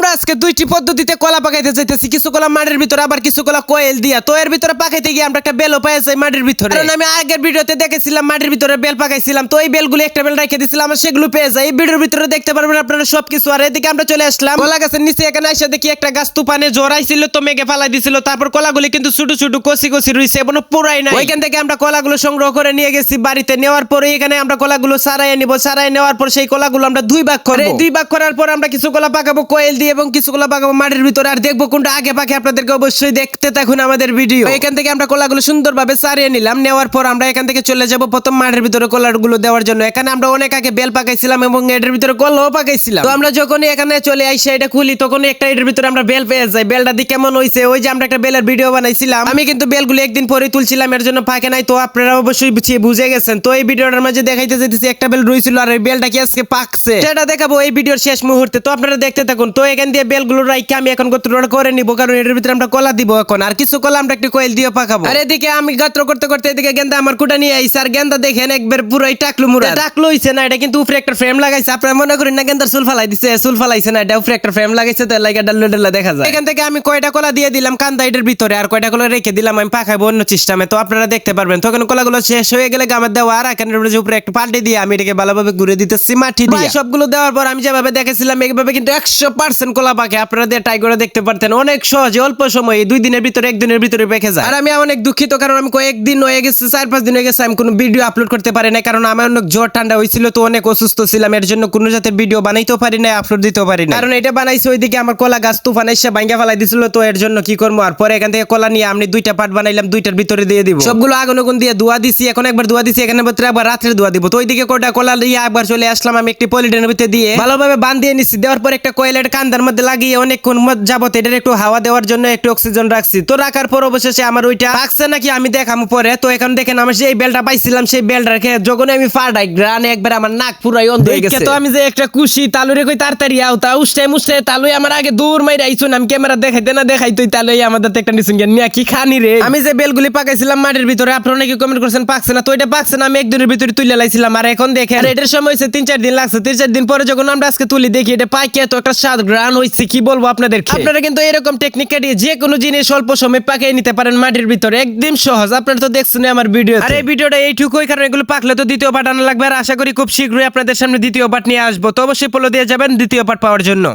আমরা আজকে দুইটি পদ্ধতিতে কলা পাকাইতে চাইতেছি, কিছু কলা মাটির ভিতরে আবার কিছু কলা কোয়েল দিয়া। তো এর ভিতরে পাকাইতে গিয়ে আমরা একটা বেলও পাই যাই মাটির ভিতরে, কারণ আমি আগের ভিডিওতে দেখেছিলাম মাটির ভিতরে বেল পাকাইছিলাম। তো এই বেলগুলো একটা বেল রেখে দিছিলাম, আমরা সেগুলো পেয়ে যাই। এই ভিডিওর ভিতরে দেখতে পারবেন আপনারা সবকিছু। আর এদিকে আমরা চলে আসলাম কলা গাছের নিচে, এখানে এসে দেখি একটা গাছ তুফানে জড়াইছিল, তো মেঘে ফালাই দিছিল। তারপর কলাগুলি কিন্তু ছোট ছোট কচি কচি রয়েছে, এখনো পুরাই নাই। ওইখান থেকে আমরা কলাগুলো সংগ্রহ করে নিয়ে গেছি বাড়িতে। নেওয়ার পরে এখানে আমরা কলাগুলো সারাই নিব। সারাই নেওয়ার পর সেই কলাগুলো আমরা দুই ভাগ করব। দুই ভাগ করার পর আমরা কিছু কলা পাকাবো কোয়েল দিয়ে এবং কিছু কলা পাকাবো মাটির ভিতরে। আর দেখবো কোনটা আগে পাকে আপনাদেরকে অবশ্যই দেখতে থাকুন আমাদের ভিডিও। এখান থেকে আমরা কলাগুলো সুন্দরভাবে সারিয়ে নিলাম। নেওয়ার পর আমরা এখান থেকে চলে যাব প্রথম মাটির ভিতরে কলাগুলো দেওয়ার জন্য। এখানে আমরা অনেক আগে বেল পাকাইছিলাম এবং এটার ভিতরে কলাও পাকাইছিলাম। তো আমরা যখনই এখানে চলে আসি এটা খুলি, তখনই একটা এটার ভিতরে আমরা বেল পেয়ে যাই। বেলটা দিয়ে কেমন হইছে, ওই যে আমরা একটা বেলের ভিডিও বানাইছিলাম, আমি কিন্তু বেলগুলো একদিন পরে তুলছিলাম, এর জন্য পাকে নাই। তো আপনারা অবশ্যই বুঝে গেছেন। তো এই ভিডিওটার মাঝে দেখাইতে যেতেছি একটা বেল রইছিল, আর এই বেলটা কি আজকে পাকছে সেটা দেখাবো এই ভিডিওর শেষ মুহূর্তে। তো আপনারা দেখতে থাকুন। তো এখান দিয়ে বেলগুলো রাইকে আমি এখন গাত্র করে নিব, কারণ এর ভিতরে আমরা কলা দিব এখন। আর কিছু কলা আমরা একটা কোয়েল দিয়ে পাকাবো। আর এদিকে আমি গাত্র করতে করতে এদিকে গেন্দা আমার কুটা নিয়ে আইছে। আর গেন্দা দেখেন একবার পুরোই টাকলু মুড়া। টাকলু হইছে না, এটা কিন্তু উপরে একটা ফ্রেম লাগাইছে। আপনারা মনে করেন না গেন্দার চুল ফালাই দিছে, চুল ফালাইছে না, এটা উপরে একটা ফ্রেম লাগাইছে, তো লাগে ডাল্লা ডাল্লা দেখা যায়। এখান থেকে আমি কয়টা কলা দিয়ে দিলাম কান্দা এটার ভিতরে, আর কয়টা কলা রেখে দিলাম আমি পাকাবো অন্য সিস্টেমে। তো আপনারা দেখতে পারবেন। তখন কলাগুলো শেষ হয়ে গেলে গামের দেওয়া, আর এখানের উপরে একটু পাল্টে দিয়ে আমি এটাকে ভালোভাবে ঘুরে দিতেছি মাটি দিয়ে। সবগুলো দেওয়ার পর আমি যেভাবে দেখেছিলাম এইভাবে কিন্তু 100% কলা পাকে। আপনারা দিয়ে ট্রাই করে দেখতে পারতেন, অনেক সহজে অল্প সময়ে 2 দিনের ভিতরে 1 দিনের ভিতরে পেকে যায়। আর আমি অনেক দুঃখিত, কারণ আমি কয়েকদিন হয়ে গেছে, 4-5 দিন হয়ে গেছে আমি কোনো ভিডিও আপলোড করতে পারি না, কারণ আমার অনেক জ্বর ঠান্ডা হয়েছিল, তো অনেক অসুস্থ ছিলাম। এর জন্য কোনো জাতের ভিডিও বানাইতেও পারি না, আপলোড দিতেও পারি না। কারণ এটা বানাইছে ওইদিকে আমার কলা গাছ তুফান এসে ভাঙ্গা ফেলাই দিছিল, তো এর জন্য কি করবো। আর পরে এখান থেকে কলা নিয়ে আমি 2টা পার্ট বানাইলাম, 2টার ভিতরে দিয়ে দিব। সবগুলো আগুন দিয়ে ধোয়া দিছি। এখন একবার ধোয়া দিছি, এখানে ভিতরে আবার রাত্রে ধোয়া দিব। তো ওইদিকে কয়টা কলা দিয়ে একবার চলে আসলাম আমি একটি পলিথিনের ভিতরে দিয়ে ভালোভাবে বাঁধিয়ে নিচ্ছি। দেওয়ার পর একটা কোয়েলের কান্দার মধ্যে লাগিয়ে অনেকক্ষণ যাবত এটার একটু হাওয়া দেওয়ার জন্য একটু অক্সিজেন রাখছি। তো রাখার পর অবশেষে আমার ওইটা পাকছে নাকি আমি দেখাম পরে। তো এখন দেখেন আমি সেই বেলটা পাইছিলাম, সেই বেলটাকে যখন আমি ফাটাই গ্রানে একবার আমার নাক পুরাই অন্ধ হয়ে গেছে। তো আমি যে একটা খুশি তালুরে কই তাড়াতাড়ি আওতা উষ্টাই মুষ্টাই তালুই আমার আগে দূর মাইরা আইছুন, আমি ক্যামেরা দেখাইতে না দেখাই তুই তালুই আমাদের একটা নিছুন গিয়া নিয়া কি খানি রে। আমি যে বেলগুলি পাকাইছিলাম মাটির ভিতরে, আপনারা নাকি কমেন্ট করছেন পাকছে না, তো এটা পাকছে না, আমি 1 দিনের ভিতরে তুলে লাইছিলাম। আর এখন দেখেন এটার সময় হইছে 3-4 দিন লাগছে। 3-4 দিন পরে যখন আমরা আজকে তুলি দেখি এটা পাইকে তো একটা স্বাদ গ্রান হইছে, কি বলবো আপনাদেরকে। আপনারা কিন্তু এরকম টেকনিক দিয়ে যে কোনো জিনিস অল্প সময় পাকিয়ে নিতে পারেন মাটির ভিতরে, একদম সহজ। আপনারা তো দেখছেন আমার ভিডিও। আর এই ভিডিওটা এইটুকুই, কারণ এগুলো পাকলে তো দ্বিতীয় পার্ট আনা লাগবে। আর আশা করি খুব শীঘ্রই আপনাদের সামনে দ্বিতীয় পার্ট নিয়ে আসবো। তো অবশ্যই ফলো দিয়ে যাবেন দ্বিতীয় পার্ট পাওয়ার জন্য।